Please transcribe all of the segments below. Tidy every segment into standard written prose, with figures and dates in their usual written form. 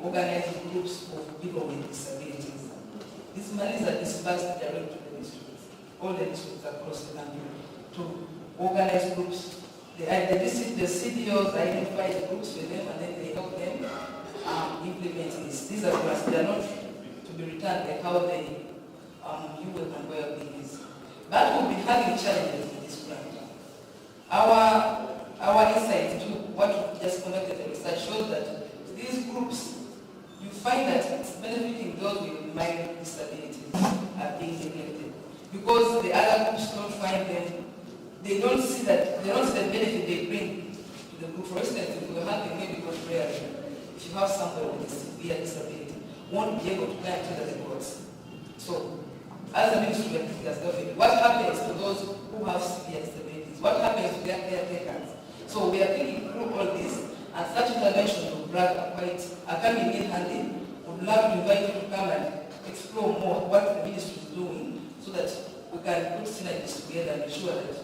organize groups of people with disabilities. These monies are disbursed directly to the districts, all the districts across the country, to organize groups. The CDOs identify the groups with them and then they help them implement this. These are grants, they are not to be returned like how they you work and well-being is. But we'll be having challenges with this grant. Our insight into what we just conducted the research shows that these groups, you find that it's benefiting those with mild disabilities are being neglected. Because the other groups don't find them, they don't see the benefit they bring to the group. For instance, if you have a medical prayer, if you have somebody with a severe disability, won't be able to climb to the records. So, as a ministry of disability, what happens to those who have severe disabilities? What happens to their caretakers? So we are thinking through all this, and such interventions of BRAC are coming in handy. Would love to invite you to come and explore more what the ministry is doing, so that we can put synergies together and ensure that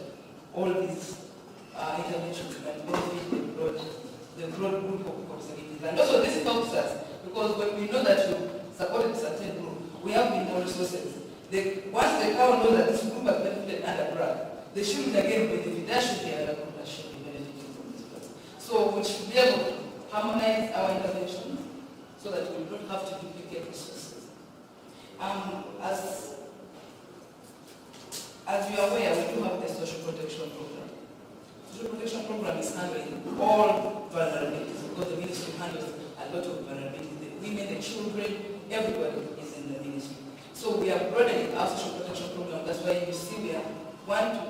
all these interventions can benefit the broad group of people with disabilities. And also this helps us, because when we know that you supported a certain group, we have more resources. Once the town knows that this group has benefited under BRAC, they shouldn't again benefit. There should be another group that should be benefiting from this place. So we should be able to harmonize our interventions so that we don't have to duplicate resources. As you are aware, we do have the social protection program. The social protection program is handling all vulnerabilities, because the ministry handles a lot of vulnerabilities. The women, the children, everybody is in the ministry. So we are broadening our social protection program. That's why you see we want to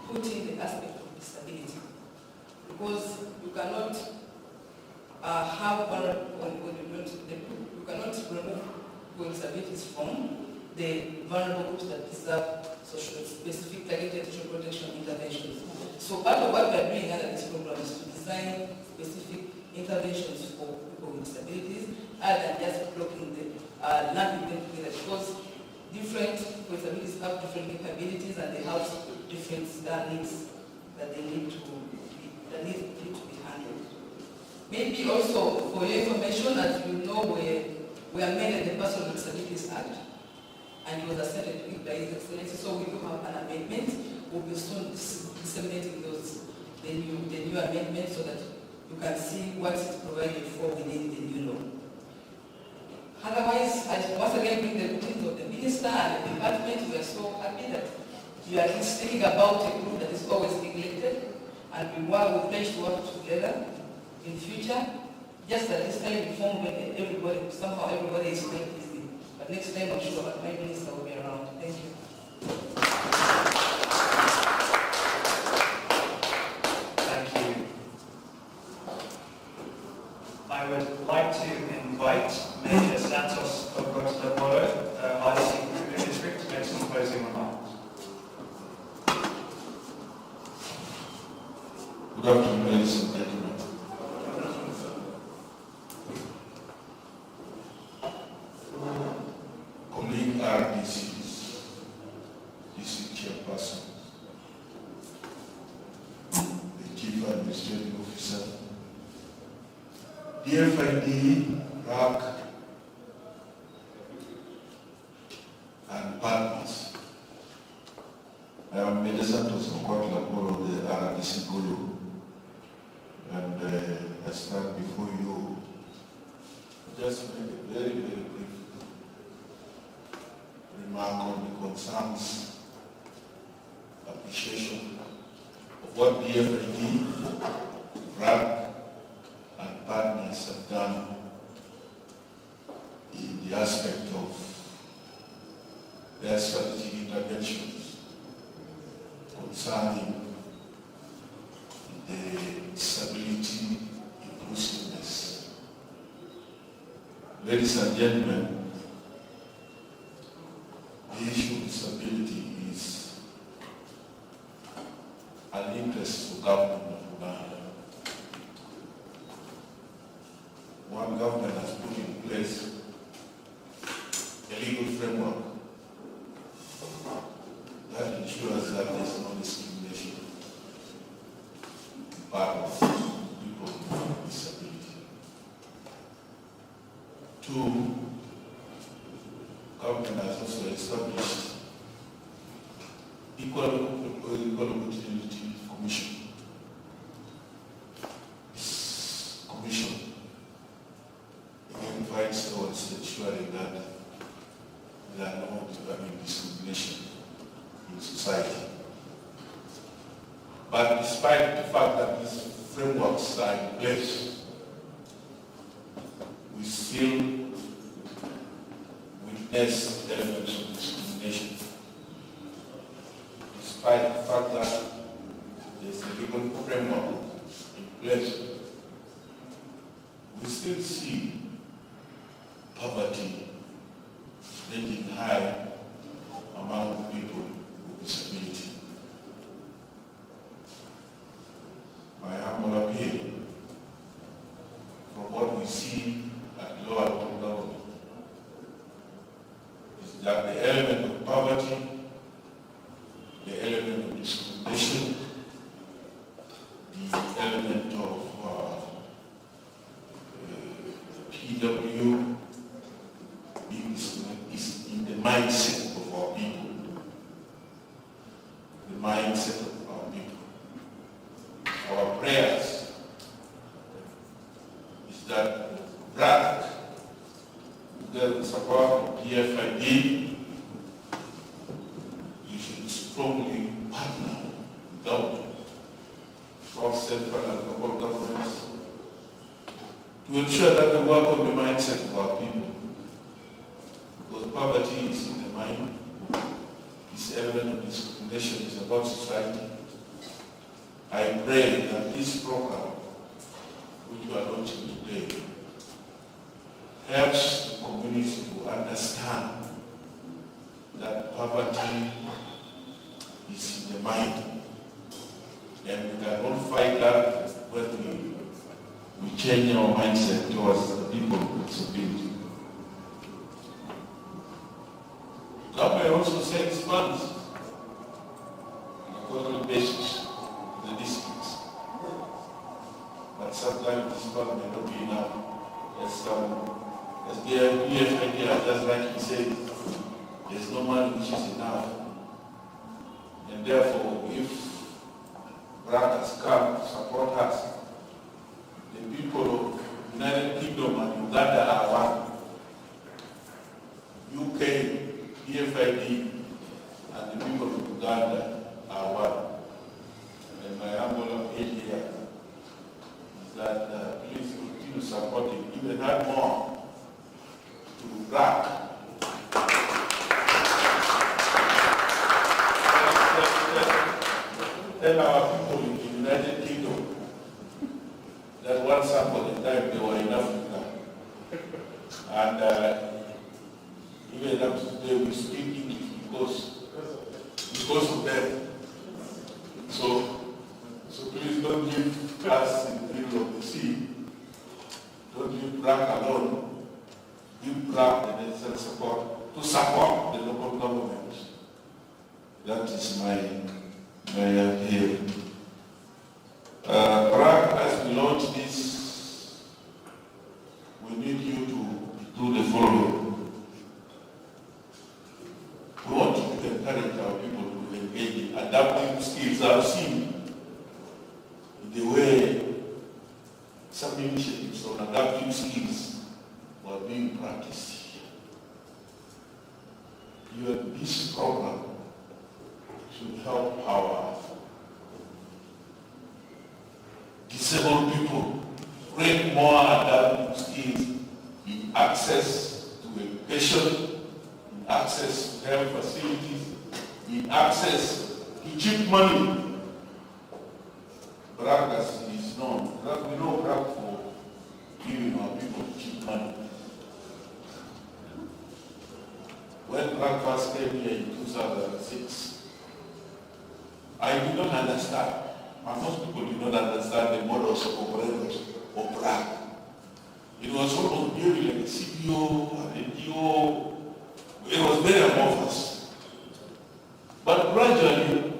put in the aspect of disability. Because you cannot have you cannot remove disabilities from the vulnerable groups that deserve social specific targeted social protection interventions. So part of what we are doing under this program is to design specific interventions for people with disabilities, other than just blocking the lumping them together, because different people with disabilities have different capabilities and they have different needs that they need to be handled. Maybe also for your information, as you know, we amended the Person with Disabilities Act, and it was accepted by His Excellency. So we do have an amendment. We'll be soon disseminating the new amendment, so that you can see what is provided for within the new law. Otherwise, I once again bring the greetings of the minister and the department. We are so happy that you are thinking about a group that is always neglected, and we pledge to work together in future. Just that this time before, when everybody is quite busy. But next time I'm sure my minister will be around. Thank you. Thank you. I would like to invite Major Santos Ogotlaboro, IC Kruger District, to make some closing remarks. Good afternoon, ladies and gentlemen. Colleague RDCs, DC chairperson, the chief administrative officer, DFID, BRAC, and partners. I am Major Santos Ogotlaboro, the RDC Guru, and I stand before you just make a very, very brief remark on the concerns, appreciation of what DFID, BRAC, and partners have done in the aspect of their strategic interventions concerning the disability inclusiveness. Ladies and gentlemen, the issue of disability is an interest for government of Uganda. One government has put in place a legal framework that ensures that there is no discrimination part of people with disability. Two, government has also established Equal Opportunity Commission. This commission fights towards ensuring that there are no discrimination in society. But despite the fact that these frameworks are in place, we still witness elements of discrimination. Despite the fact that there's a legal framework in place, we still see poverty ranging high among people with disability. My humble appeal, from what we see at lower level, is that the element of poverty, the element of discrimination, the element of PW is in the mindset of our people. The mindset of our people. Our prayers is that BRAC, the support of DFID, you should strongly partner without both central and local governments to ensure that we work on the mindset of our people. Because poverty is in the mind, this element of discrimination is about society. I pray that this program, which we are launching today, helps the community to understand that poverty is in the mind. And we cannot fight that when we change our mindset towards the people with disability. Government also sends funds on a quarterly basis to the districts. But sometimes this fund may not be enough. As the idea, just like he said, there's no money which is enough. And therefore, if BRAC has come to support us, the people of United Kingdom and Uganda are one. UK, DFID, and the people of Uganda are one. And my humble appeal here is that please continue supporting, even add more to BRAC. Tell our people in the United Kingdom that once upon a time they were in Africa. And even up to today we speak English because of them. So please don't leave us in the middle of the sea. Don't leave BRAC alone. Give BRAC the necessary support to support the local government. That is my appeal. BRAC, as we launch this, we need you to do the following. We want to encourage our people to engage in adapting skills. I've seen the way some initiatives on adapting skills were being practiced here. This program should help our disabled people bring more adaptive skills in access to education, in access to health facilities, in access to cheap money. BRAC is known. We know BRAC for giving our people cheap money. When BRAC first came here in 2006, I did not understand, and most people did not understand the models of operators of BRAC. It was almost very like a CPO and a DO. It was very amorphous. But gradually,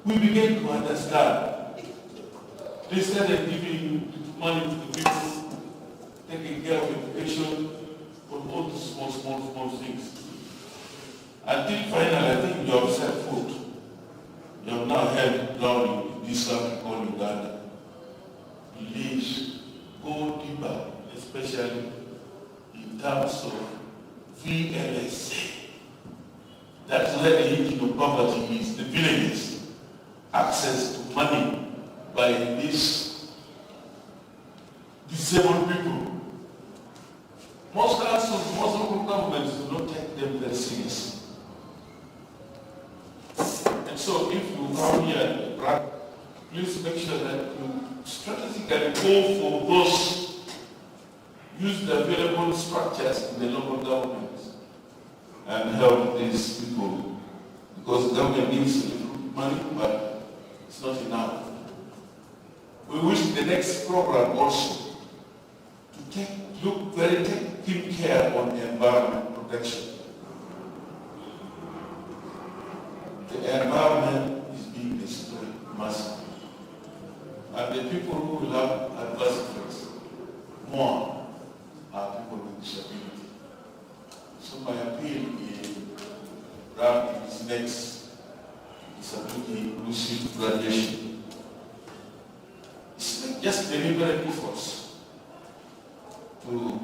we began to understand. They started giving money to the people. taking care of education, on all the small things. Until finally, I think you have set foot. You have now held down in this country called Uganda. Please go deeper, especially in terms of VLSA. That's where the engine of poverty is, the villages. Access to money by these disabled people. Most councils, most local governments do not take them very seriously. And so if you come here and BRAC, please make sure that you strategically go for those, use the available structures in the local governments and help these people. Because the government needs a little money, but it's not enough. We wish the next program also to look very taking care on the environment protection. The environment is being destroyed massively. And the people who will have adverse effects more are people with disability. So my appeal in BRAC is next disability inclusive graduation. It's not just deliberate efforts to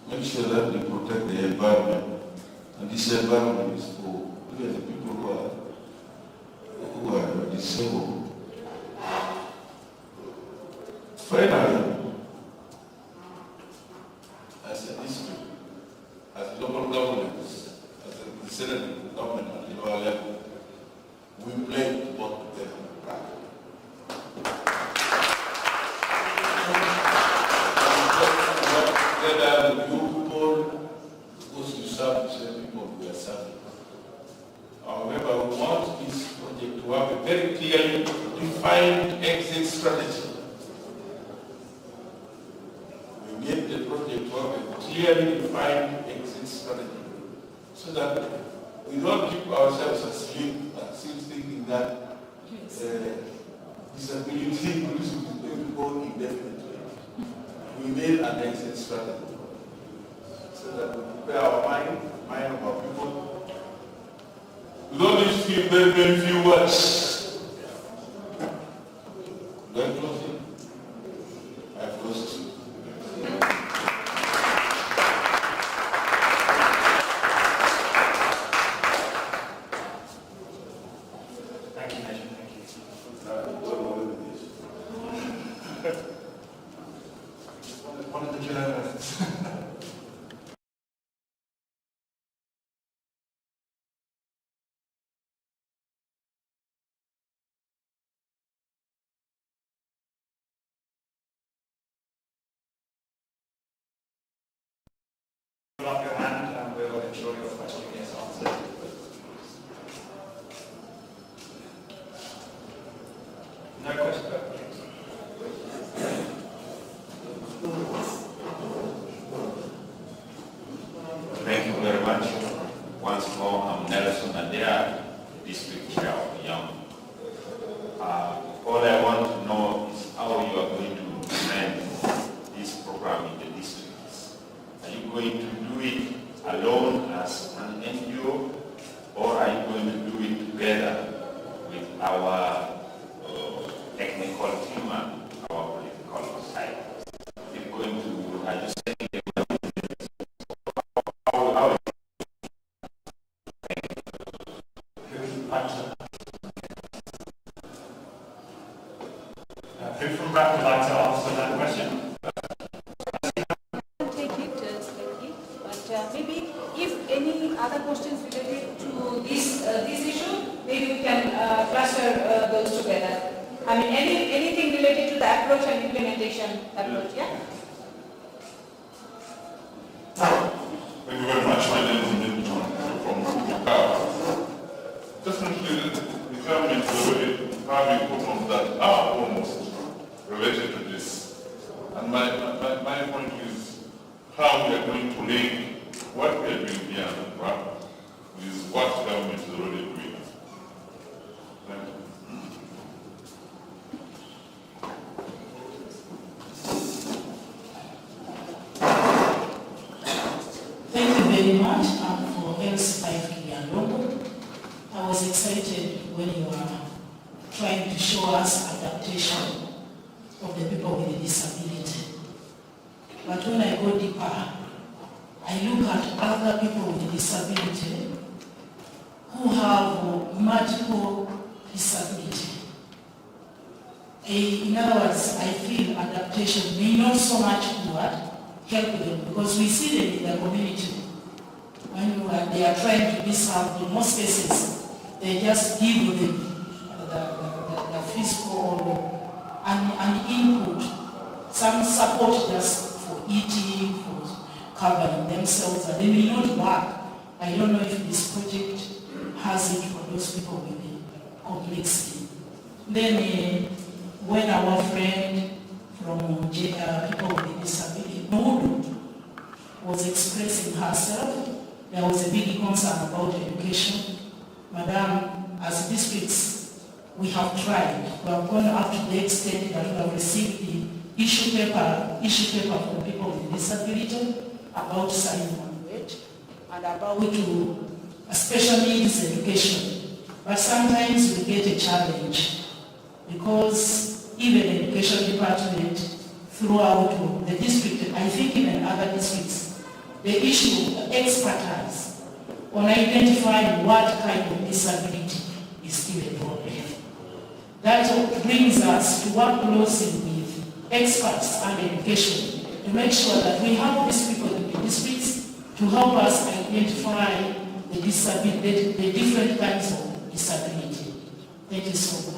make sure that we protect the environment. And this environment is for the people who are disabled. Finally, as a district, as local governments, as a representative government at the lower level, we pledge to work together. Together with you people, those who serve the same people we are serving. However, we want this project to have a very clearly defined exit strategy. We need the project to have a clearly defined exit strategy so that we don't keep ourselves asleep and still thinking that disability will go indefinitely. We need an exit strategy so that we prepare our mind of our people. We don't need to feel very, very few words. Very closely. I've closed. Thank you, Major. Thank you. One of the journalists. Put up your hand and we'll ensure your question is answered. No question? Thank you very much. Once more, I'm Nelson Adea, District Chair of Young. All I want to know is how you are going to implement this program in the districts. Are you going to do it alone as an NGO, or are you going to do it together with our technical team and our political side? You're going to, are you saying how Who from BRAC would like to answer that question? Take it slightly, but maybe if any other questions related to this issue, maybe we can cluster those together. I mean, anything related to the approach and implementation approach, yeah? Thank you very much, ladies and gentlemen, from definitely the government is already having programs that are almost related to this. And my point is how we are going to link what we are doing here at BRAC with what the government is already doing. Thank you. very much for L5 Kinyandongo. I was excited when you were trying to show us adaptation of the people with a disability. But when I go deeper, I look at other people with disability who have multiple disability. In other words, I feel adaptation may not so much help them, because we see them in the community. When they are trying to be served, in most cases, they just give them the physical and input, some support just for eating, for covering themselves, and they may not work. I don't know if this project has it for those people with the complexity. Then when our friend from people with disability, Nodu, was expressing herself, there was a big concern about education. Madam, as districts, we have tried. We have gone up to the extent that we have received the issue paper from people with disability about sign language and about special needs education. But sometimes we get a challenge because even the education department throughout the district, I think even other districts, the issue of expertise on identifying what kind of disability is still a problem. That brings us to work closely with experts and education to make sure that we have these people in the districts to help us identify the different kinds of disability. Thank you so much.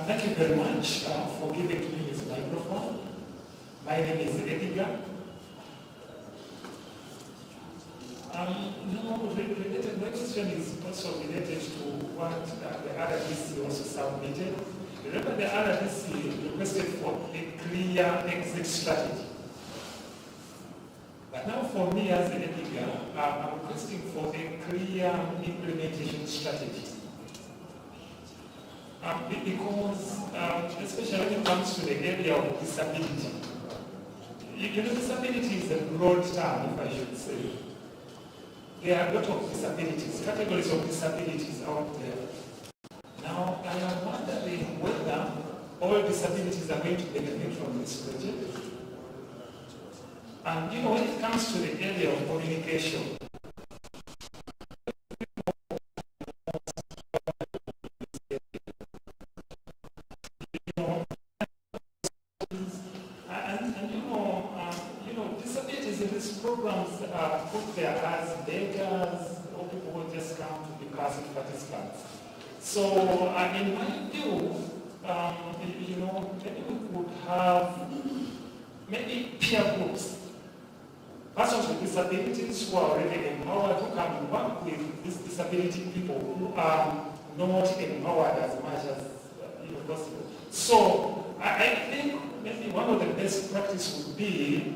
Thank you very much for giving me this microphone. My name is Edgar. My question is also related to what the RDC also submitted. Remember the RDC requested for a clear exit strategy. But now for me as an Edgar, I'm requesting for a clear implementation strategy. Because, especially when it comes to the area of disability, disability is a broad term, if I should say. There are a lot of disabilities, categories of disabilities out there. Now, I am wondering whether all disabilities are going to benefit from this project. And, when it comes to the area of communication, disabilities in these programs are put there as beggars or people who just come to be passive participants. So, in my view, maybe we could have maybe peer groups, persons with disabilities who are already empowered, who can work with these disability people who are not empowered as much as possible. So, I think maybe one of the best practices would be,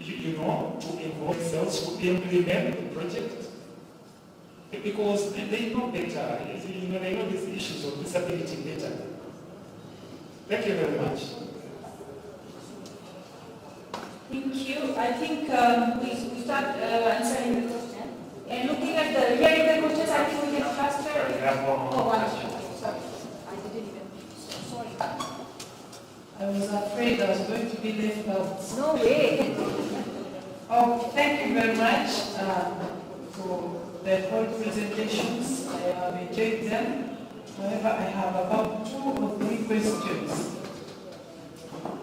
to involve themselves to implement the project, because they know better. They know these issues of disability better. Thank you very much. Thank you. I think we start answering the question. And looking at hearing the questions, I think we can faster. One. Sorry. I didn't even. Sorry. I was afraid I was going to be left out. No way. Oh, thank you very much for the whole presentations. I have enjoyed them. However, I have about 2 or 3 questions.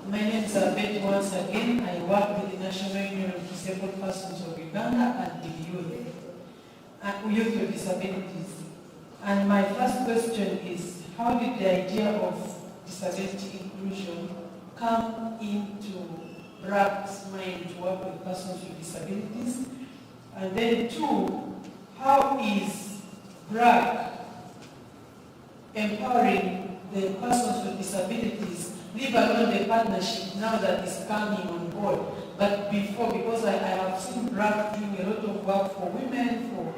My name is Betty once again. I work with the National Union of Disabled Persons of Uganda and the youth with disabilities. And my first question is, how did the idea of disability inclusion come into BRAC's mind to work with persons with disabilities? And then 2, how is BRAC empowering the persons with disabilities, leave alone the partnership now that is coming on board? But before, because I have seen BRAC doing a lot of work for women, for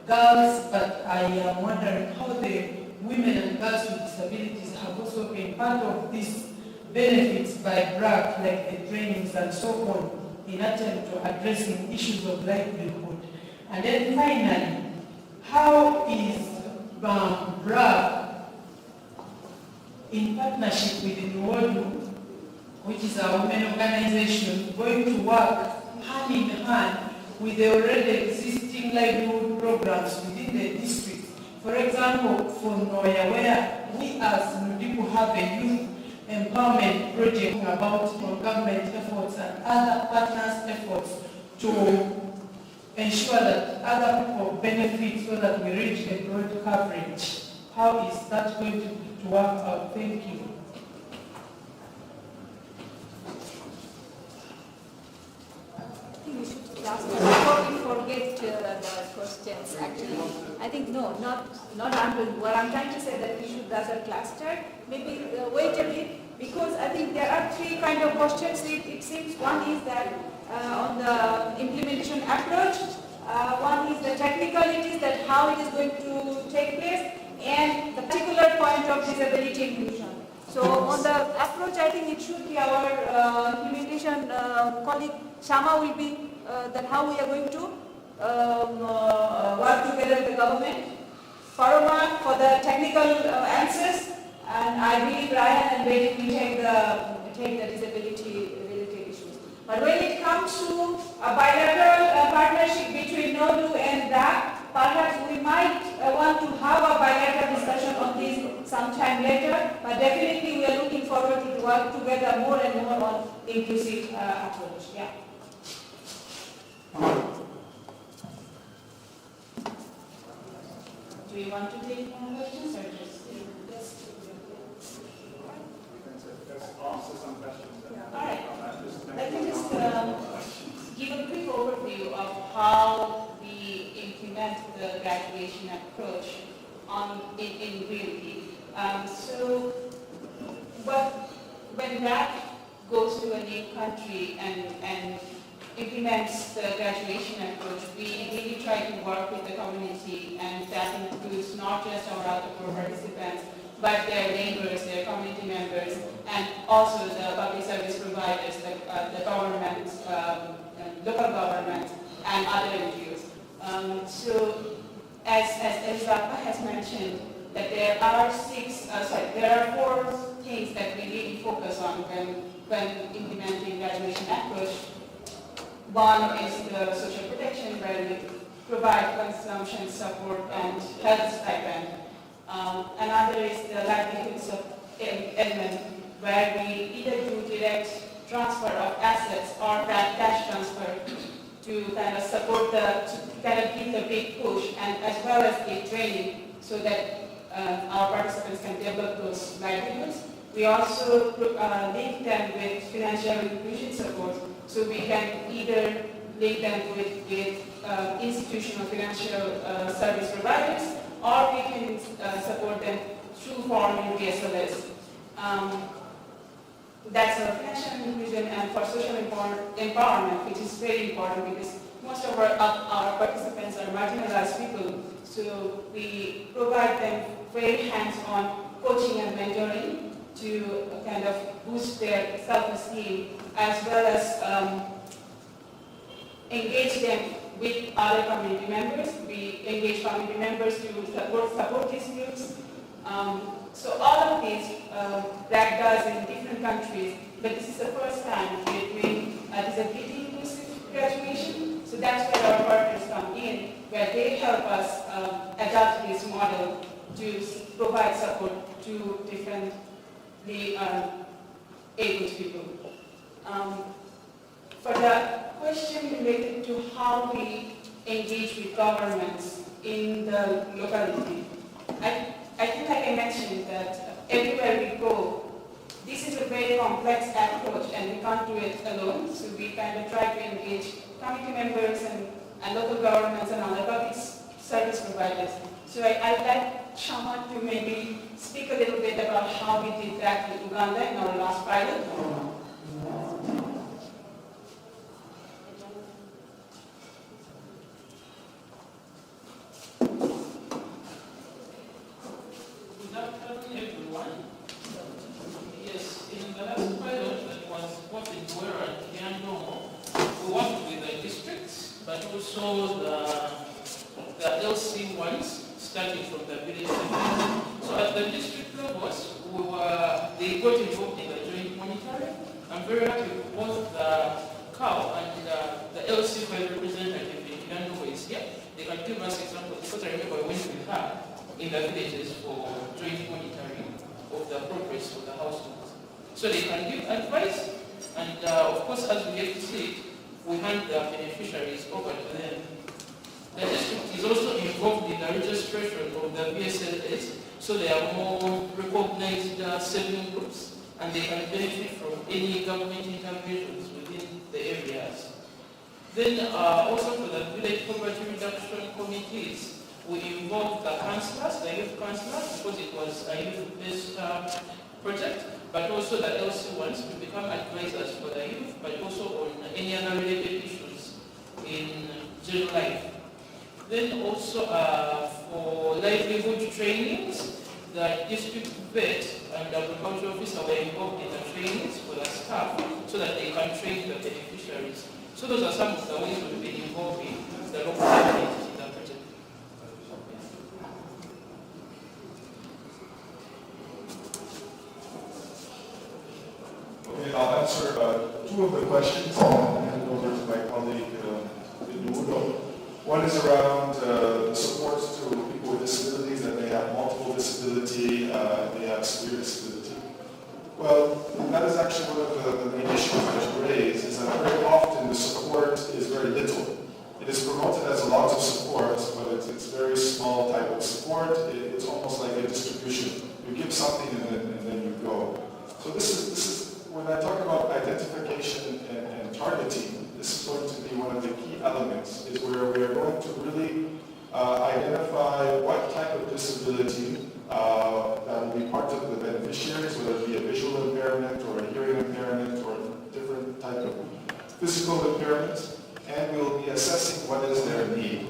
girls, but I am wondering how the women and girls with disabilities have also been part of these benefits by BRAC, like the trainings and so on, in attempt to addressing issues of livelihood. And then finally, how is BRAC in partnership with the World, which is our women organization, going to work hand in hand with the already existing livelihood programs within the district? For example, for Noya, where we as Nudipu have a youth empowerment project about government efforts and other partners' efforts to ensure that other people benefit so that we reach a broad coverage. How is that going to work out? Thank you. I think we should last before we forget the questions. Actually, I think no, not what I'm trying to say that we should rather cluster. Maybe wait a bit, because I think there are three kind of questions. It seems one is that on the implementation approach, one is the technicalities, that how it is going to take place, and the particular point of disability inclusion. So on the approach, I think it should be our implementation colleague Shama will be that how we are going to work together with the government. Faroma for the technical answers, and I believe Ryan and Betty will take the disability related issues. But when it comes to a bilateral partnership between NODU and BRAC, perhaps we might want to have a bilateral discussion on this sometime later, but definitely we are looking forward to work together more and more on the inclusive approach. Yeah. Do you want to take more questions or just yes? Answer some questions. All right. Let me just give a quick overview of how we implement the graduation approach in reality. So, when BRAC goes to a new country and implements the graduation approach, we really try to work with the community, and that includes not just our out-of-door participants, but their neighbors, their community members, and also the public service providers, the government, local government, and other NGOs. So, as Rapa has mentioned, that there are four things that we really focus on when implementing graduation approach. One is the social protection, where we provide consumption support and health stipend. Another is the livelihoods element, where we either do direct transfer of assets or cash transfer to kind of support to kind of give the big push, and as well as give training so that our participants can develop those livelihoods. We also link them with financial inclusion support, so we can either link them with institutional financial service providers, or we can support them through formal BSLS. That's our financial inclusion. And for social empowerment, which is very important because most of our participants are marginalized people, so we provide them very hands-on coaching and mentoring to kind of boost their self-esteem, as well as engage them with other community members. We engage community members to support these groups. So all of these BRAC does in different countries, but this is the first time we're doing disability inclusive graduation. So that's where our partners come in, where they help us adapt this model to provide support to differently abled people. For the question related to how we engage with governments in the locality, I think like I mentioned that everywhere we go, this is a very complex approach and we can't do it alone. So we kind of try to engage community members and local governments and other public service providers. So I'd like Shama to maybe speak a little bit about how we did that in Uganda in our last pilot. know the LC ones starting from the village level. So at the district levels, they got involved in the joint monitoring. I'm very happy both the COW and the LC representative in Uganda is here. They can give us examples because I remember when we had in the villages for joint monitoring of the progress of the households. So they can give advice, and of course, as we get to see it, we hand the beneficiaries over to them. The district is also involved in the registration of the BSLS, so they are more recognized saving groups, and they can benefit from any government interventions within the areas. Then also for the village poverty reduction committees, we involved the councillors, the youth councillors, because it was a youth-based project, but also the LC ones to become advisors for the youth, but also on any other related issues in general life. Then also for livelihood trainings, the district vet and the agricultural officer were involved in the trainings for the staff so that they can train the beneficiaries. So those are some of the ways we've been involving the local communities in the project. Okay, I'll answer two of the questions and hand it over to my colleague, Eduardo. One is around the support to people with disabilities, that they have multiple disability, they have severe disability. Well, that is actually one of the main issues that you raise, is that very often the support is very little. It is promoted as a lot of support, but it's very small type of support. It's almost like a distribution. You give something and then you go. So this is when I talk about identification and targeting, this is going to be one of the key elements, is where we are going to really identify what type of disability that will be part of the beneficiaries, whether it be a visual impairment or a hearing impairment or a different type of physical impairment, and we'll be assessing what is their need.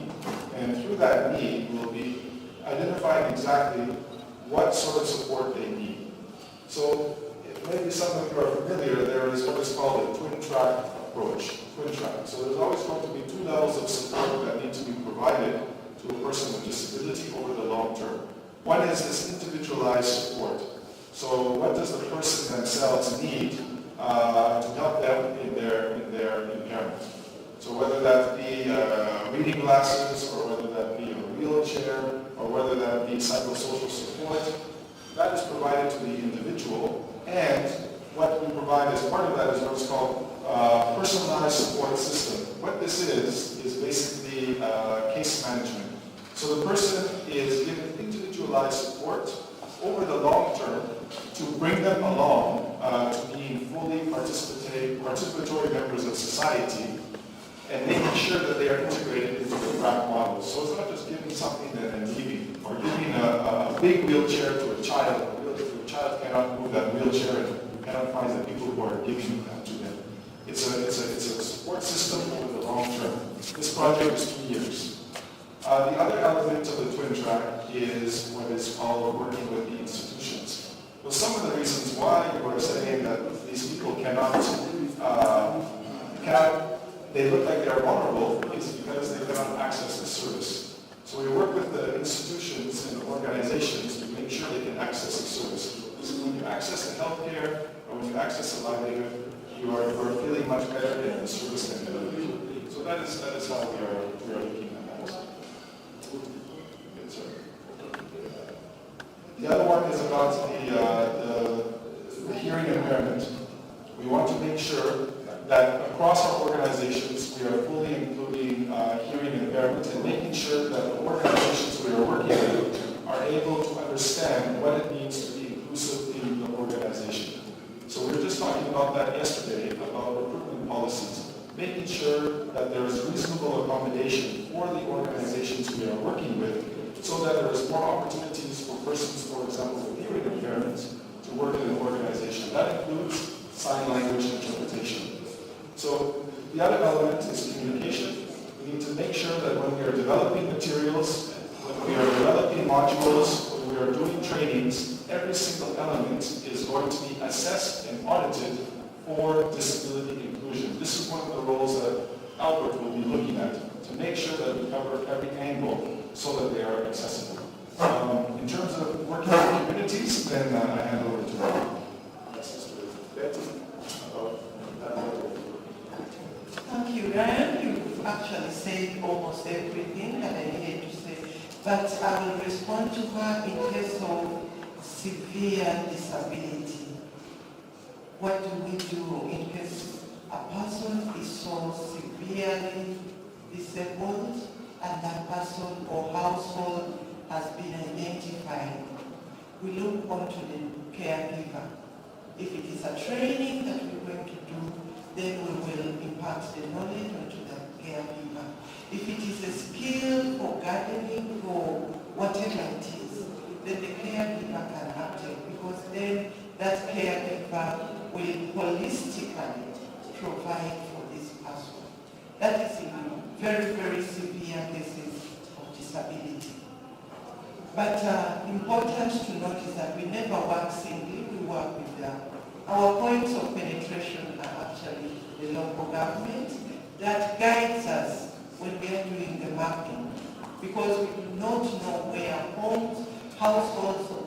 And through that need, we'll be identifying exactly what sort of support they need. So maybe some of you are familiar, there is what is called a twin track approach. Twin track. So there's always going to be two levels of support that need to be provided to a person with disability over the long term. One is this individualized support. So what does the person themselves need to help them in their impairment? So whether that be reading glasses, or whether that be a wheelchair, or whether that be psychosocial support, that is provided to the individual. And what we provide as part of that is what's called personalized support system. What this is basically case management. So the person is given individualized support over the long term to bring them along to being fully participatory members of society, and making sure that they are integrated into the BRAC model. So it's not just giving something and then leaving, or giving a big wheelchair to a child. If a child cannot move that wheelchair, and you cannot find the people who are giving that to them. It's a support system over the long term. This project is 2 years. The other element of the twin track is what is called working with the institutions. Well, some of the reasons why you are saying that these people they look like they're vulnerable is because they cannot access the service. So we work with the institutions and the organizations to make sure they can access the service. So when you access the healthcare, or when you access the livelihood, you are feeling much better in the service can deliver. So that is how we are looking at that. Good, sir. The other one is about the hearing impairment. We want to make sure that across our organizations we are fully including hearing impairment, and making sure that the organizations we are working with are able to understand what it means to be inclusive in the organization. So we were just talking about that yesterday, about recruitment policies, making sure that there is reasonable accommodation for the organizations we are working with, so that there is more opportunities for persons, for example, with hearing impairments, to work in an organization. That includes sign language interpretation. So the other element is communication. We need to make sure that when we are developing materials, when we are developing modules, when we are doing trainings, every single element is going to be assessed and audited for disability inclusion. This is one of the roles that Albert will be looking at to make sure that we cover every angle so that they are accessible. In terms of working with communities, then I hand over to Rob. Thank you, Ryan. You've actually said almost everything that I needed to say, but I will respond to her in case of severe disability. What do we do in case a person is so severely disabled and that person or household has been identified? We look onto the caregiver. If it is a training that we're going to do, then we will impart the knowledge onto the caregiver. If it is a skill for gardening or whatever it is, then the caregiver can uptake, because then that caregiver will holistically provide for this person. That is in very, very severe cases of disability. But important to note is that we never work singly, we work with our points of penetration are actually the local government that guides us when we are doing the mapping, because we do not know where homes, households of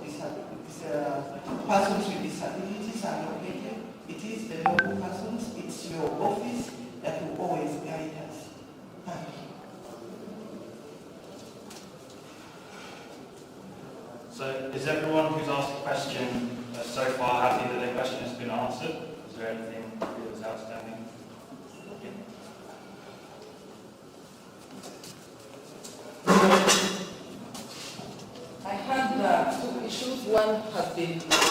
persons with disabilities are located. It is the local persons, it's your office that will always guide us. Thank you. So is everyone who's asked a question so far happy that their question has been answered? Is there anything that is outstanding? I had two issues. One has been because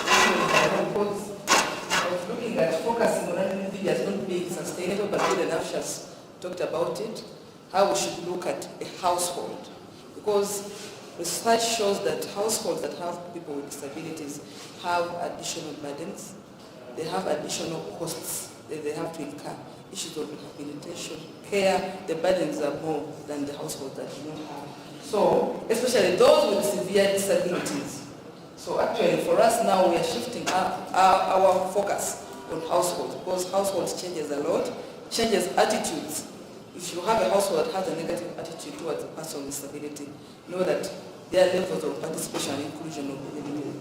I was looking at focusing on an individual as not being sustainable, but good enough has talked about it, how we should look at a household. Because research shows that households that have people with disabilities have additional burdens, they have additional costs that they have to incur. Issues of rehabilitation, care, the burdens are more than the households that do not have. So, especially those with severe disabilities. So actually for us now we are shifting our focus on households, because households changes a lot, changes attitudes. If you have a household that has a negative attitude towards a person with disability, know that there are levels of participation and inclusion of the individual.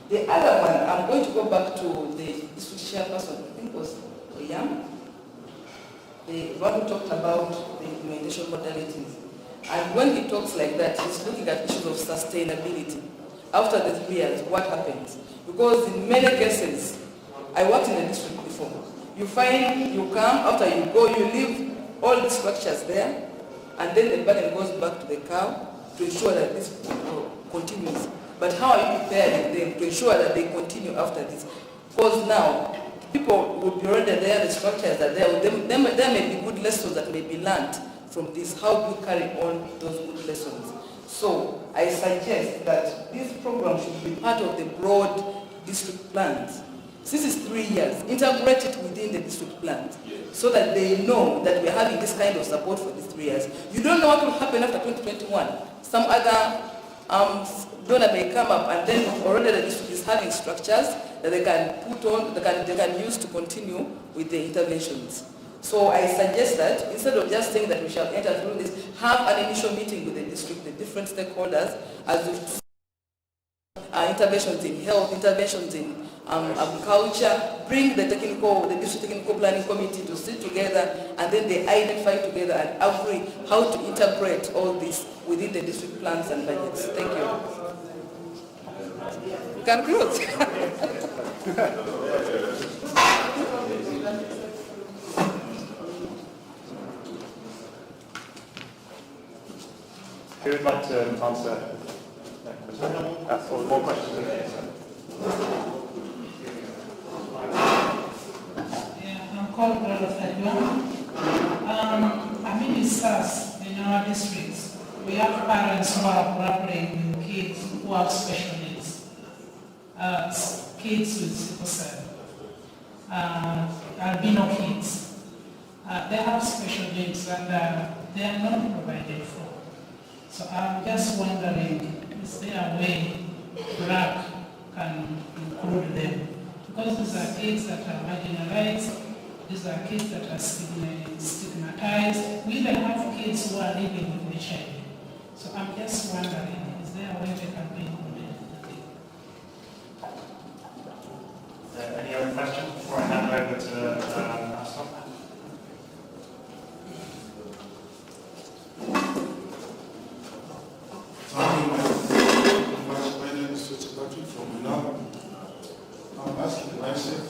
The other one, I'm going to go back to the district chairperson, I think it was Yam, the one who talked about the implementation modalities. And when he talks like that, he's looking at issues of sustainability. After the 3 years, what happens? Because in many cases, I worked in the district before. You find, you come, after you go, you leave all the structures there, and then the burden goes back to the cow to ensure that this continues. But how are you preparing them to ensure that they continue after this? Because now, people will be already there, the structures are there. There may be good lessons that may be learned from this. How do you carry on those good lessons? So I suggest that this program should be part of the broad district plans. This is 3 years. Integrate it within the district plans so that they know that we're having this kind of support for these 3 years. You don't know what will happen after 2021. Some other donor may come up, and then already the district is having structures that they can put on, they can use to continue with the interventions. So I suggest that instead of just saying that we shall enter through this, have an initial meeting with the district, the different stakeholders, as interventions in health, interventions in agriculture, bring the district technical planning committee to sit together, and then they identify together and agree how to interpret all this within the district plans and budgets. Thank you. You can close. Who would like to answer that question? Or more questions? I'm called Brother Fadwan. I'm in SAS in our districts. We have parents who are grappling with kids who have special needs. Kids with sickle cell, albino kids. They have special needs and they are not provided for. So I'm just wondering, is there a way BRAC can include them? Because these are kids that are marginalized These are kids that are stigmatized. We even have kids who are living with HIV. So I'm just wondering, is there a way they can be implemented? Any other questions before I hand over to Aston? My name is Patrick from UNAM. I'm asking myself,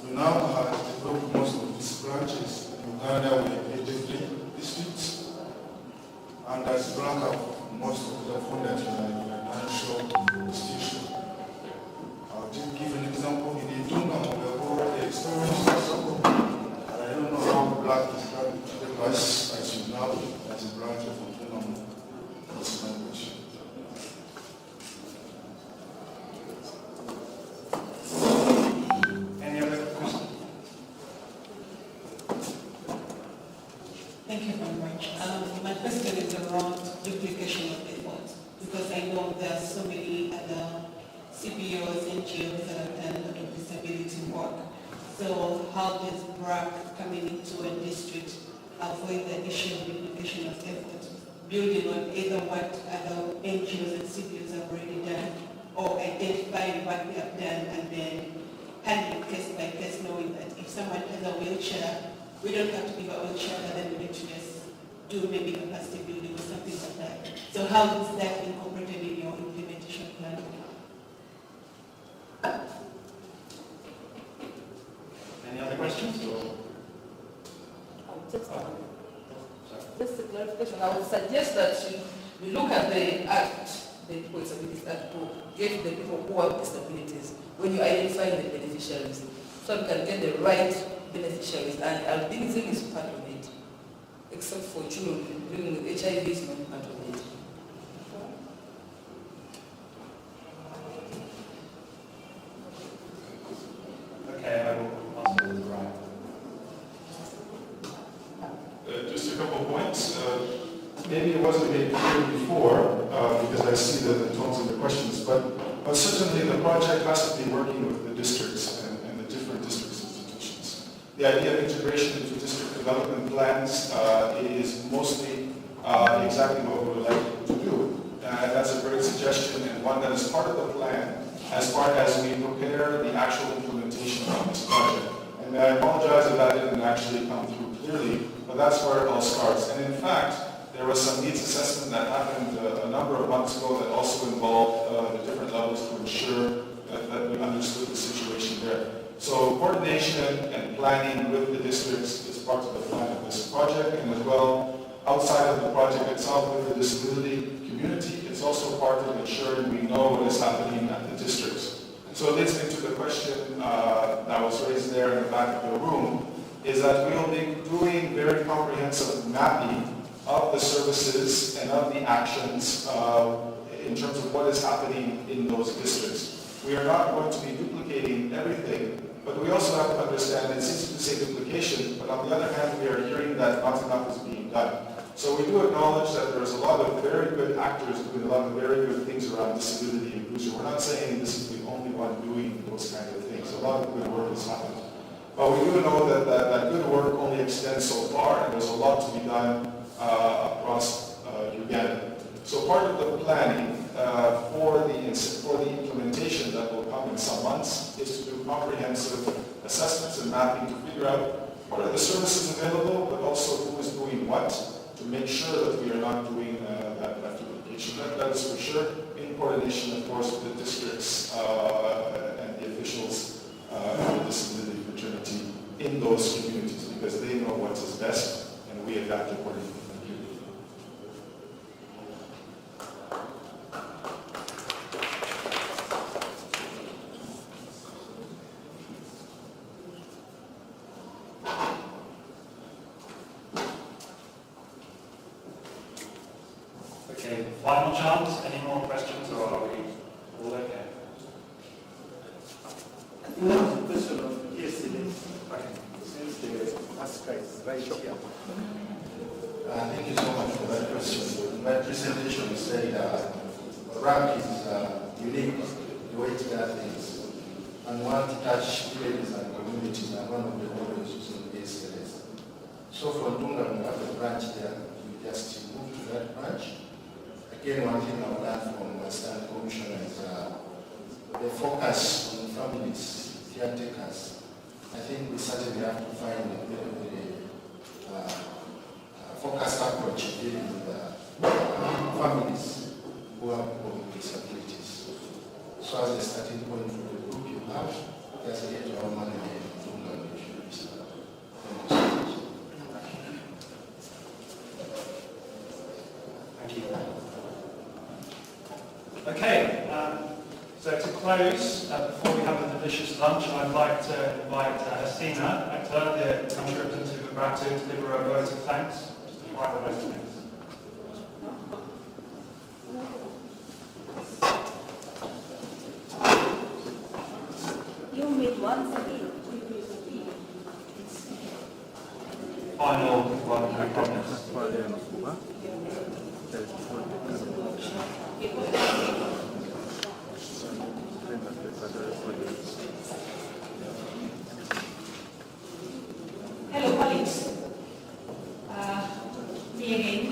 UNAM has developed most of these branches in Uganda with 83 districts, and as BRAC have most of the funded in a financial institution. I'll just give an example. In Itunga, we have already experienced this, and I don't know how BRAC is going to treat us as UNAM, as a branch of UNAM. That's my question. Any other questions? Thank you very much. My question is around duplication of efforts, because I know there are so many other CBOs, NGOs that have done a lot of disability work. So how does BRAC coming into a district avoid the issue of duplication of efforts, building on either what other NGOs and CBOs have already done, or identifying what we have done and then handling case by case, knowing that if someone has a wheelchair, we don't have to give a wheelchair, but then we need to just do maybe capacity building or something like that. So how is that incorporated in your implementation plan? Any other questions? Just a clarification. I would suggest that we look at the act, the Disabilities Act, to get the people who have disabilities when you identify the beneficiaries, so we can get the right beneficiaries, and albinism is part of it, except for children living with HIV is not part of it. Okay, I will pass it to Brian. Just a couple of points. Maybe it wasn't made clear before, because I see the tones of the questions, but certainly the project has to be working with the districts and the different districts institutions. The idea of integration into district development plans is mostly exactly what we would like to do. That's a great suggestion, and one that is part of the plan as far as we prepare the actual implementation of this project. And I apologize if that didn't actually come through clearly, but that's where it all starts. And in fact, there was some needs assessment that happened a number of months ago that also involved the different levels to ensure that we understood the situation there. So coordination and planning with the districts is part of the plan of this project, and as well, outside of the project itself with the disability community, it's also part of ensuring we know what is happening at the districts. So leads me to the question that was raised there in the back of the room, is that we will be doing very comprehensive mapping of the services and of the actions in terms of what is happening in those districts. We are not going to be duplicating everything, but we also have to understand, it's easy to say duplication, but on the other hand, we are hearing that not enough is being done. So we do acknowledge that there's a lot of very good actors doing a lot of very good things around disability inclusion. We're not saying this is the only one doing those kind of things. A lot of good work has happened. But we do know that good work only extends so far, and there's a lot to be done across Uganda. So part of the planning for the implementation that will come in some months is to do comprehensive assessments and mapping to figure out what are the services available, but also who is doing what, to make sure that we are not doing that duplication. That is for sure, in coordination, of course, with the districts and the officials and the disability fraternity in those communities, because they know what is best, and we adapt accordingly. Okay, final chance. Any more questions, or are we all okay? One question of yesterday, Okay. since the ASCA is right here. Thank you so much for that question. In my presentation, you said BRAC is unique the way it does things. and want to touch villages and communities, and one of the models is on ACLS. So for Dunga, we have a branch there. We just move to that branch. Again, one thing I've learned from Western Commissioner is the focus on families, caretakers. I think we certainly have to find a very focused approach dealing with families who have people with disabilities. So as a starting point for the group you have, just get your money and do not make sure it's Thank you. Okay, so to close, before we have a delicious lunch, I'd like to invite Hasina Akhtar, the country representative of BRAC, to deliver a vote of thanks. Just invite the vote of thanks. You meet once a week. Final one, I promise. Hello, colleagues. Me again.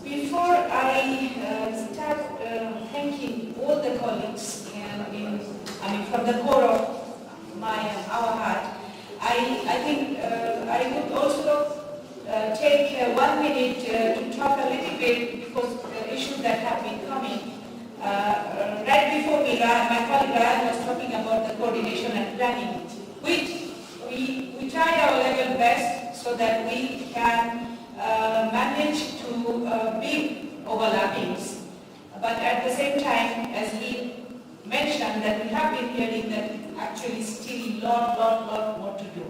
Before I start thanking all the colleagues, from the core of our heart, I think I would also take 1 minute to talk a little bit because the issues that have been coming. Right before me, my colleague Ryan was talking about the coordination and planning, which we tried our level best so that we can manage to big overlappings. But at the same time, as he mentioned, that we have been hearing that actually still lot more to do.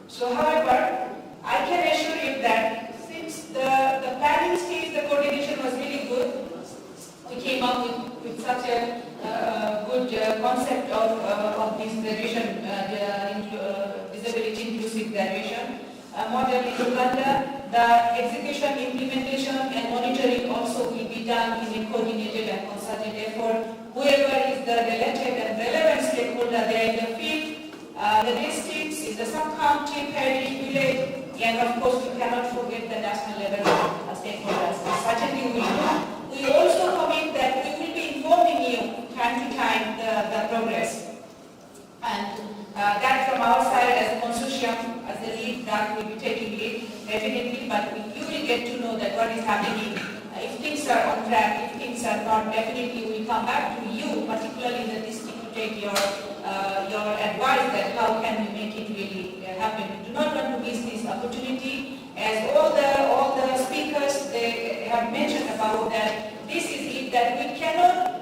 So however, I can assure you that since the planning stage, the coordination was really good. We came up with such a good concept of this graduation, disability inclusive graduation model in Uganda. The execution, implementation and monitoring also will be done in a coordinated and concerted effort. Whoever is the related and relevant stakeholder there in the field, the districts, in the sub-county, parish, village, and of course we cannot forget the national level stakeholders. Certainly we do. We also commit that we will be informing you time to time the progress. And that from our side as a consortium, as a lead, that will be taking lead definitely, but you will get to know that what is happening. If things are on track, if things are not, definitely we will come back to you, particularly in the district, to take your advice that how can we make it really happen. We do not want to miss this opportunity, as all the speakers they have mentioned about that. This is it, that we cannot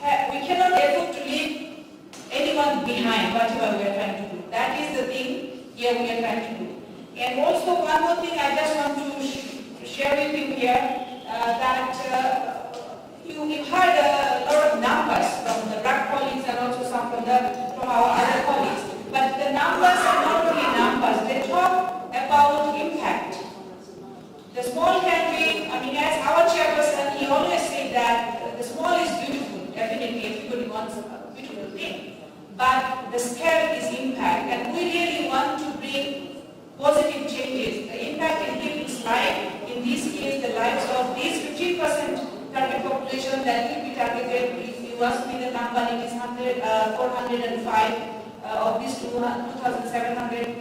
afford to leave anyone behind, whatever we are trying to do. That is the thing here we are trying to do. And also one more thing I just want to share with you here, that you heard a lot of numbers from the BRAC colleagues and also some from our other colleagues. But the numbers are not only numbers, they talk about impact. The small can be, as our chairperson, he always said that the small is beautiful, definitely everybody wants a beautiful thing. But the scale is impact, and we really want to bring positive changes. The impact in people's life, in this case, the lives of these 15% target population that will be targeted. If you ask me the number, it is 405 of this 2,700,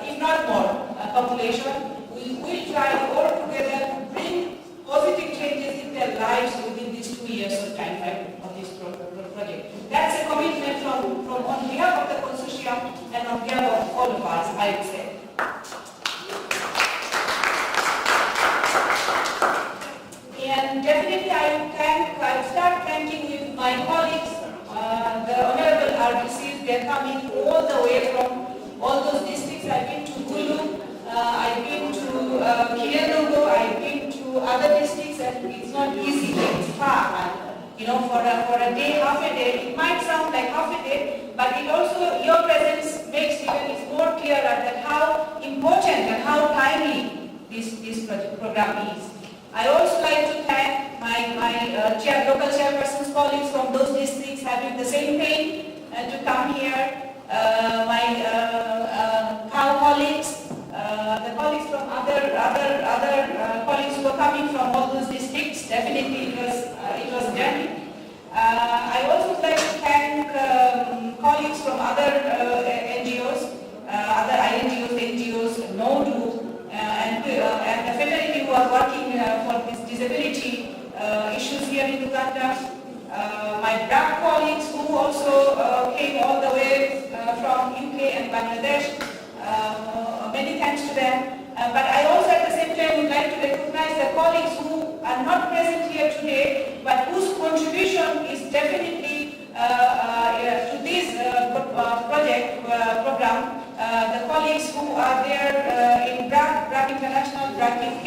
if not more, population. We will try all together to bring positive changes in their lives within these 2 years of time frame of this project. That's a commitment from on behalf of the consortium and on behalf of all of us, I would say. And definitely I start thanking with my colleagues, the honorable RDCs. They're coming all the way from all those districts. I've been to Gulu, I've been to Kirenugo, I've been to other districts, and it's not easy, it's far. For a day, half a day, it might sound like half a day, but it also, your presence makes it more clearer that how important and how timely this program is. I also like to thank my local chairperson's colleagues from those districts having the same pain to come here. My CAL colleagues, the colleagues from other colleagues who are coming from all those districts, definitely it was done. I also would like to thank colleagues from other NGOs, other INGOs, NGOs, NODU, and the fraternity who are working for this disability issues here in Uganda. My BRAC colleagues who also came all the way from UK and Bangladesh. Many thanks to them. But I also at the same time would like to recognize the colleagues who are not present here today, but whose contribution is definitely to this program. The colleagues who are there in BRAC International, BRAC UK,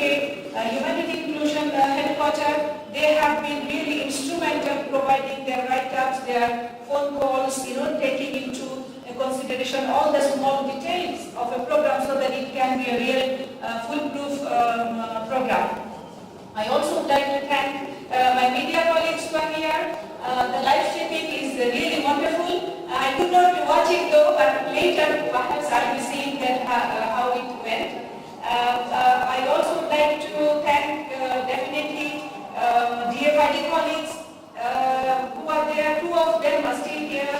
Humanity Inclusion Headquarters, they have been really instrumental providing their write-ups, their phone calls, taking into consideration all the small details of a program so that it can be a real foolproof program. I also would like to thank my media colleagues who are here. The live streaming is really wonderful. I could not watch it though, but later perhaps I'll be seeing that how it went. I also would like to thank definitely DFID colleagues who are there. Two of them are still here.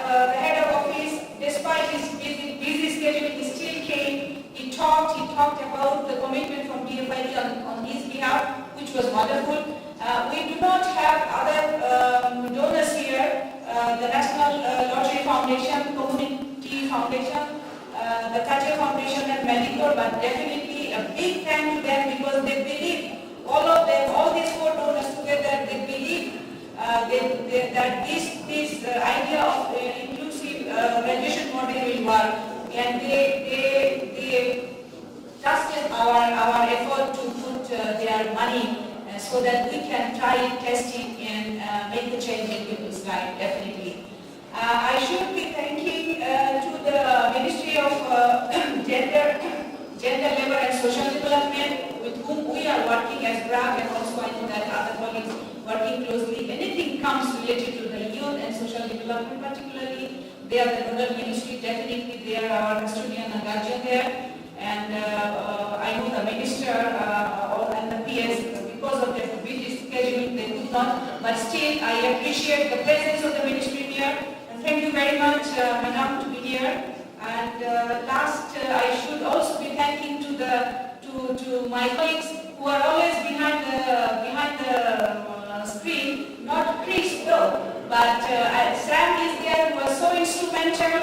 The head of office, despite his busy schedule, he still came. He talked about the commitment from DFID on his behalf, which was wonderful. We do not have other donors here, the National Lottery Foundation, Community Foundation, the Thatcher Foundation and Medicor, but definitely a big thank to them because they believe, all of them, all these four donors together, they believe that this idea of inclusive graduation model will work, and they trusted our effort to put their money so that we can try testing and make the change in people's life, definitely. I should be thanking to the Ministry of Gender, Labor and Social Development, with whom we are working as BRAC, and also I know that other colleagues working closely. Anything comes related to the youth and social development particularly, they are the nodal ministry, definitely they are our custodian and guardian there. And I know the minister and the PS, because of their busy schedule, they could not, but still I appreciate the presence of the ministry here. And thank you very much, Madam, to be here. And last, I should also be thanking to my colleagues who are always behind the screen, not Chris though, but Sam is there, who was so instrumental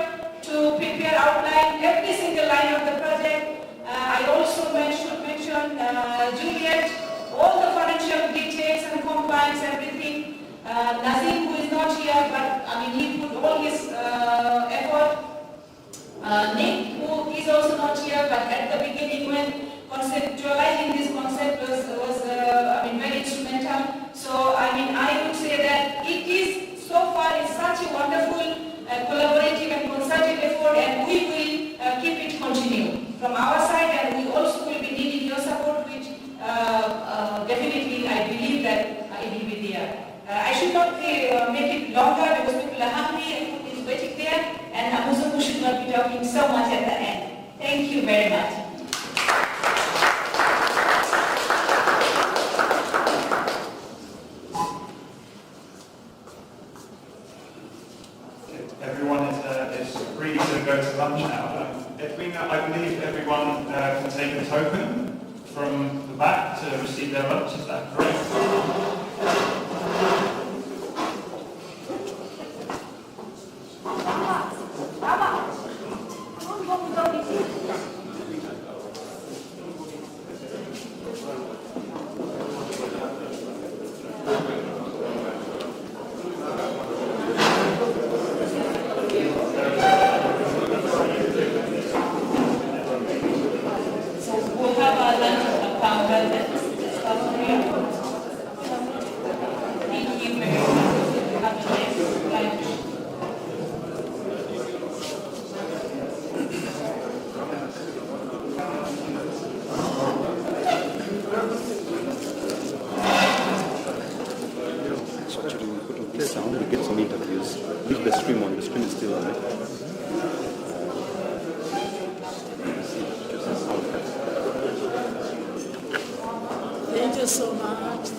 to prepare outline, every single line of the project. I also should mention Juliet, all the financial details and compliance, everything. Nazim, who is not here, but he put all his effort. Nick, who is also not here, but at the beginning when conceptualizing this concept was very instrumental. So I would say that it is so far is such a wonderful collaborative and concerted effort, and we will keep it continue from our side, and we also will be needing your support, which definitely I believe that it will be there. I should not make it longer because people are hungry and food is waiting there, and Amuzuku should not be talking so much at the end. Thank you very much. Everyone is free to go to lunch now. Edwina, I believe everyone can take a token from the back to receive their lunch. Is that correct? So we'll have our lunch at the counter. Keep the stream on. The stream is still on. Thank you so much.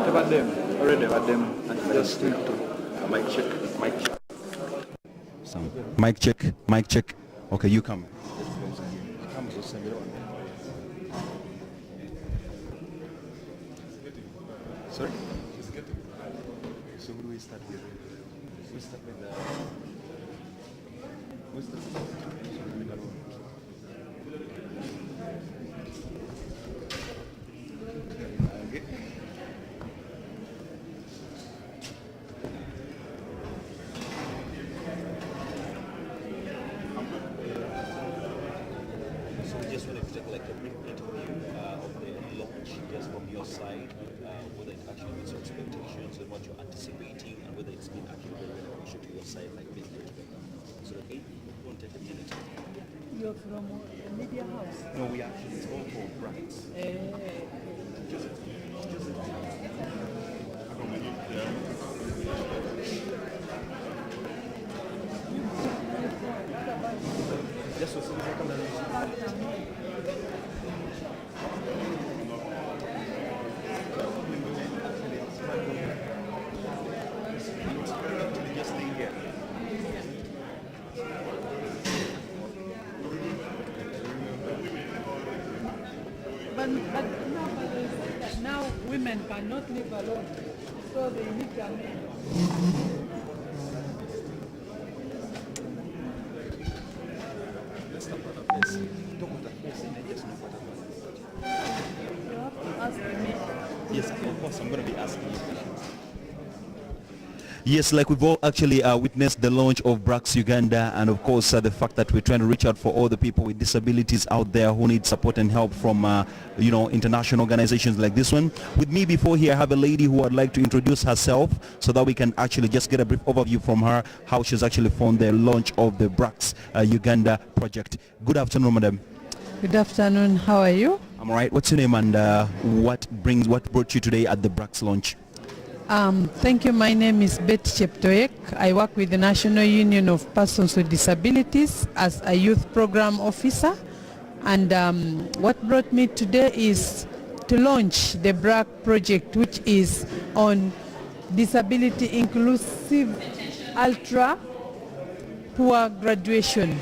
About them. Already about them. And just need to mic check. Mic check. Mic check. Mic check. Okay, you come. Sorry? So who do we start with? We start with the... What's the... Okay. So we just wanted to take like a brief interview of the launch, just from your side, whether it actually meets your expectations and what you're anticipating, and whether it's been actually very beneficial to your side, like being here together. So okay, we want to take a minute. You're from a media house? No, we actually, it's all called BRAC. Just so just stay here. But now women cannot live alone, so they need a man. Let's talk about the face. Talk about the face and then just look at the You have to ask me. Yes, of course, I'm going to be asking you questions. Yes, like we've all actually witnessed the launch of BRAC Uganda, and of course the fact that we're trying to reach out for all the people with disabilities out there who need support and help from international organizations like this one. With me before here I have a lady who would like to introduce herself so that we can actually just get a brief overview from her how she's actually found the launch of the BRAC Uganda project. Good afternoon, madam. Good afternoon, how are you? I'm alright. What's your name and what brought you today at the BRAC launch? Thank you. My name is Betty Cheptoek. I work with the National Union of Persons with Disabilities as a youth program officer. And what brought me today is to launch the BRAC project, which is on disability inclusive ultra poor graduation.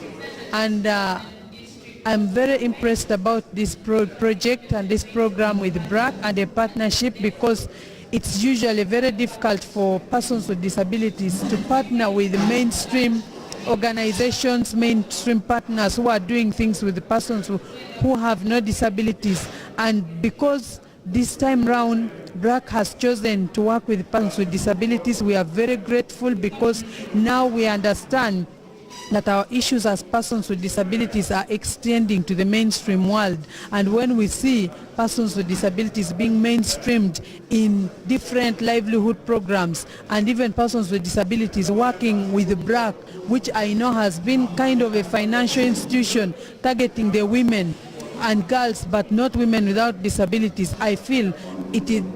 And I'm very impressed about this project and this program with BRAC and the partnership, because it's usually very difficult for persons with disabilities to partner with mainstream organizations, mainstream partners who are doing things with the persons who have no disabilities. And because this time round BRAC has chosen to work with persons with disabilities, we are very grateful, because now we understand that our issues as persons with disabilities are extending to the mainstream world. And when we see persons with disabilities being mainstreamed in different livelihood programs, and even persons with disabilities working with the BRAC, which I know has been kind of a financial institution targeting the women and girls, but not women without disabilities, I feel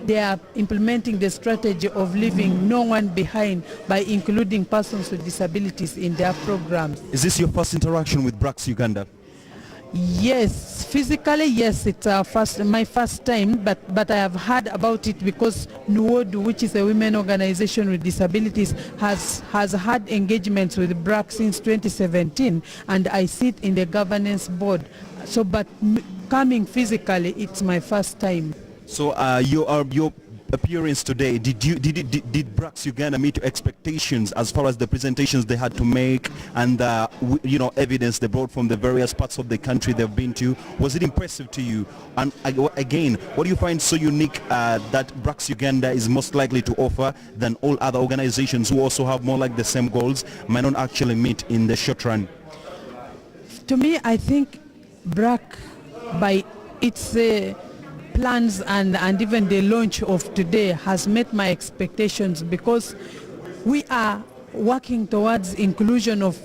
they are implementing the strategy of leaving no one behind by including persons with disabilities in their programs. Is this your first interaction with BRAC Uganda? Yes, physically, yes, it's my first time, but I have heard about it because NUODU, which is a women organization with disabilities, has had engagements with BRAC since 2017, and I sit in the governance board. So, but coming physically, it's my first time. So, your appearance today, did BRAC Uganda meet your expectations as far as the presentations they had to make and evidence they brought from the various parts of the country they've been to? Was it impressive to you? And again, what do you find so unique that BRAC Uganda is most likely to offer than all other organizations who also have more like the same goals might not actually meet in the short run? To me, I think BRAC, by its plans and even the launch of today, has met my expectations, because we are working towards inclusion of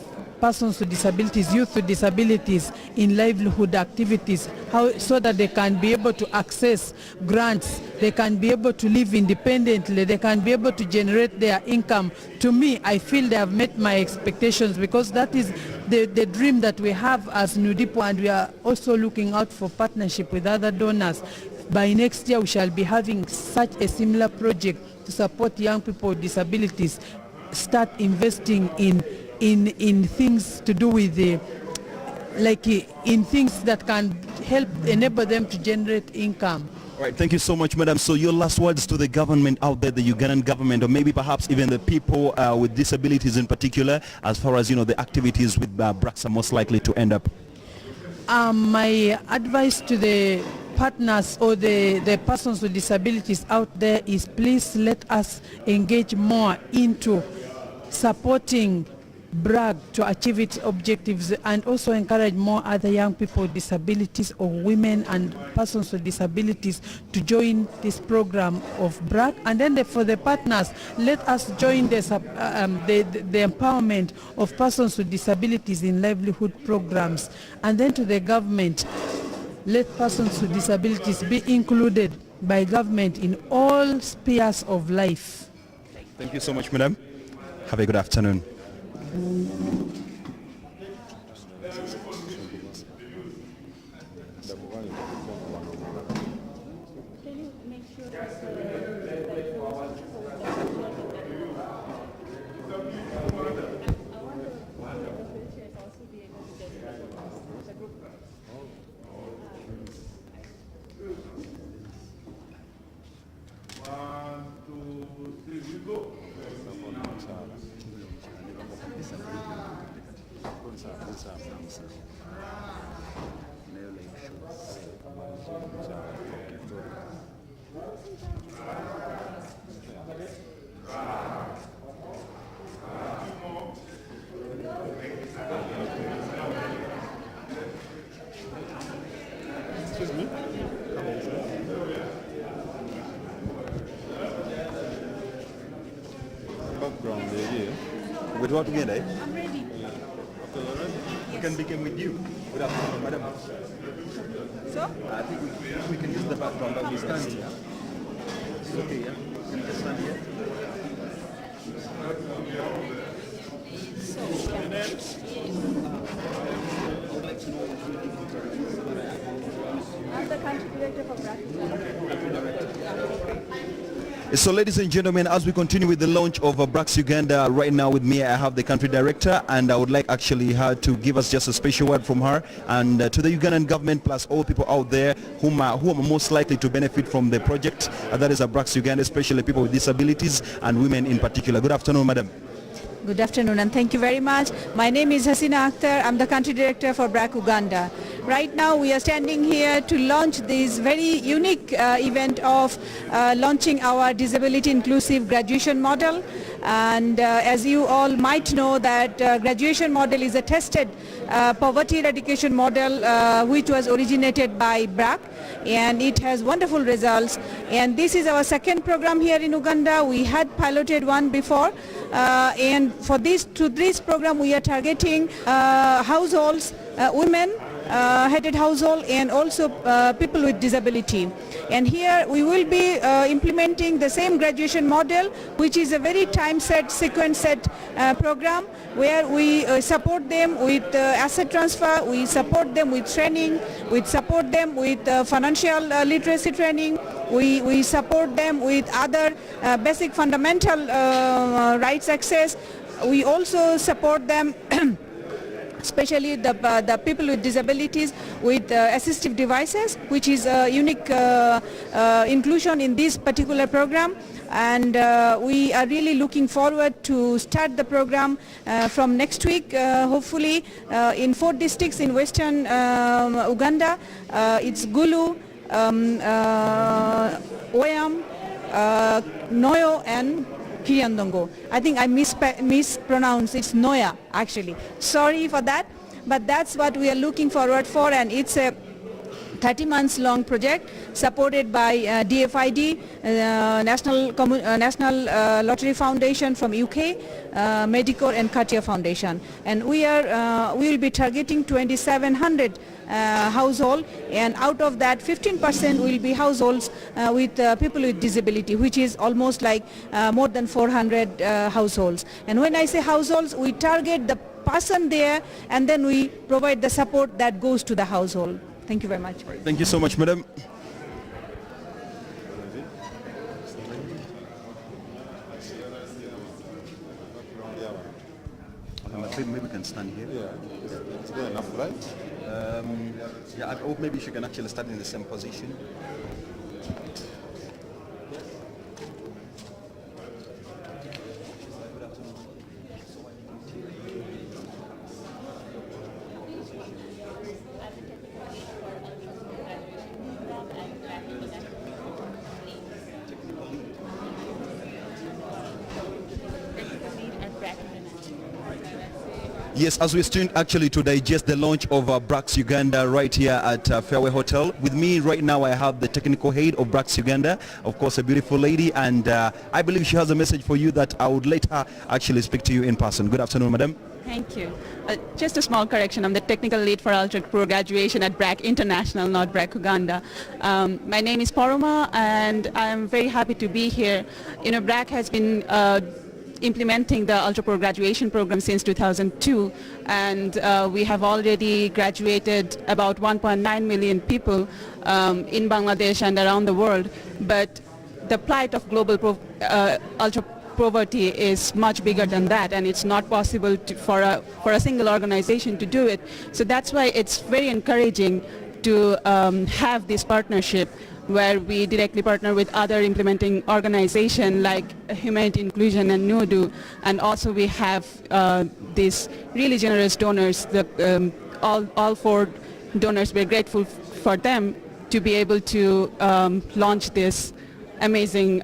persons with disabilities, youth with disabilities in livelihood activities, so that they can be able to access grants, they can be able to live independently, they can be able to generate their income. To me, I feel they have met my expectations, because that is the dream that we have as NUDIPO, and we are also looking out for partnership with other donors. By next year, we shall be having such a similar project to support young people with disabilities, start investing in things to do with in things that can help enable them to generate income. All right, thank you so much, madam. So your last words to the government out there, the Ugandan government, or maybe perhaps even the people with disabilities in particular, as far as, the activities with BRAC are most likely to end up? My advice to the partners or the persons with disabilities out there is, please let us engage more into supporting BRAC to achieve its objectives, and also encourage more other young people with disabilities, or women and persons with disabilities, to join this program of BRAC. And then for the partners, let us join the empowerment of persons with disabilities in livelihood programs. And then to the government, let persons with disabilities be included by government in all spheres of life. Thank you so much, madam. Have a good afternoon. Excuse me? Background here. With what again, eh? I'm ready. We can begin with you. Good afternoon, madam. So? I think we can use the background that we stand here. It's okay, yeah? Can you just stand here? I would like to know if I'm the country director for BRAC. So ladies and gentlemen, as we continue with the launch of BRAC Uganda, right now with me I have the country director, and I would like actually her to give us just a special word from her, and to the Ugandan government plus all people out there who are most likely to benefit from the project, that is BRAC Uganda, especially people with disabilities and women in particular. Good afternoon, madam. Good afternoon, and thank you very much. My name is Hasina Akhtar. I'm the country director for BRAC Uganda. Right now we are standing here to launch this very unique event of launching our disability inclusive graduation model. And as you all might know, that graduation model is a tested poverty eradication model which was originated by BRAC, and it has wonderful results. And this is our second program here in Uganda. We had piloted one before, and for this program we are targeting households, women, headed household, and also people with disability. And here we will be implementing the same graduation model, which is a very time-set, sequence-set program, where we support them with asset transfer, we support them with training, we support them with financial literacy training, we support them with other basic fundamental rights access. We also support them especially the people with disabilities with assistive devices, which is a unique inclusion in this particular program. And we are really looking forward to start the program from next week, hopefully in 4 districts in western Uganda. It's Gulu, Oyam, Noyo, and Kiriandongo. I think I mispronounced. It's Noya, actually. Sorry for that, but that's what we are looking forward for, and it's a 30 months long project supported by DFID, National Lottery Foundation from UK, Medicor and Katia Foundation. And we will be targeting 2,700 household, and out of that 15% will be households with people with disability, which is almost like more than 400 households. And when I say households, we target the person there and then we provide the support that goes to the household. Thank you very much. Thank you so much, madam. Maybe we can stand here. Yeah, it's good enough, right? Yeah, or maybe she can actually stand in the same position. Yes, as we're starting actually to digest the launch of BRAC Uganda right here at Fairway Hotel. With me right now I have the technical head of BRAC Uganda, of course a beautiful lady, and I believe she has a message for you that I would let her actually speak to you in person. Good afternoon, madam. Thank you. Just a small correction. I'm the technical lead for Ultra Pro Graduation at BRAC International, not BRAC Uganda. My name is Paroma and I'm very happy to be here. You know, BRAC has been implementing the Ultra Pro Graduation program since 2002, and we have already graduated about 1.9 million people in Bangladesh and around the world. But the plight of global ultra poverty is much bigger than that, and it's not possible for a single organization to do it. So that's why it's very encouraging to have this partnership where we directly partner with other implementing organizations like Humanity Inclusion and NUDU, and also we have these really generous donors. All four donors, we're grateful for them to be able to launch this amazing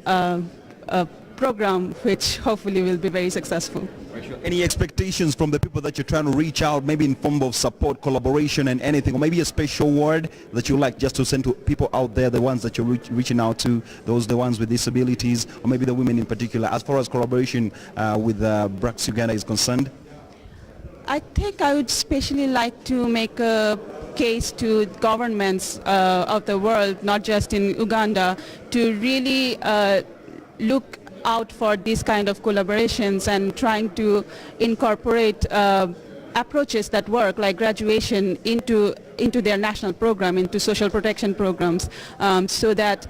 program, which hopefully will be very successful. Any expectations from the people that you're trying to reach out, maybe in form of support, collaboration and anything, or maybe a special word that you like just to send to people out there, the ones that you're reaching out to, the ones with disabilities, or maybe the women in particular, as far as collaboration with BRAC Uganda is concerned? I think I would especially like to make a case to governments of the world, not just in Uganda, to really look out for these kind of collaborations and trying to incorporate approaches that work, like graduation, into their national program, into social protection programs, so that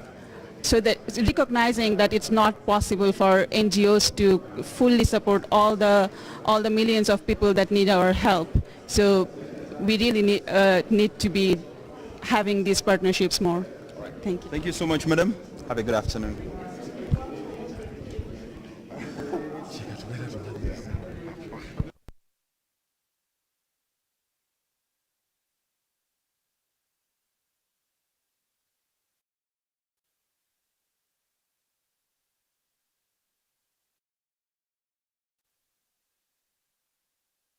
recognizing that it's not possible for NGOs to fully support all the millions of people that need our help. So we really need to be having these partnerships more. Thank you. Thank you so much, madam. Have a good afternoon.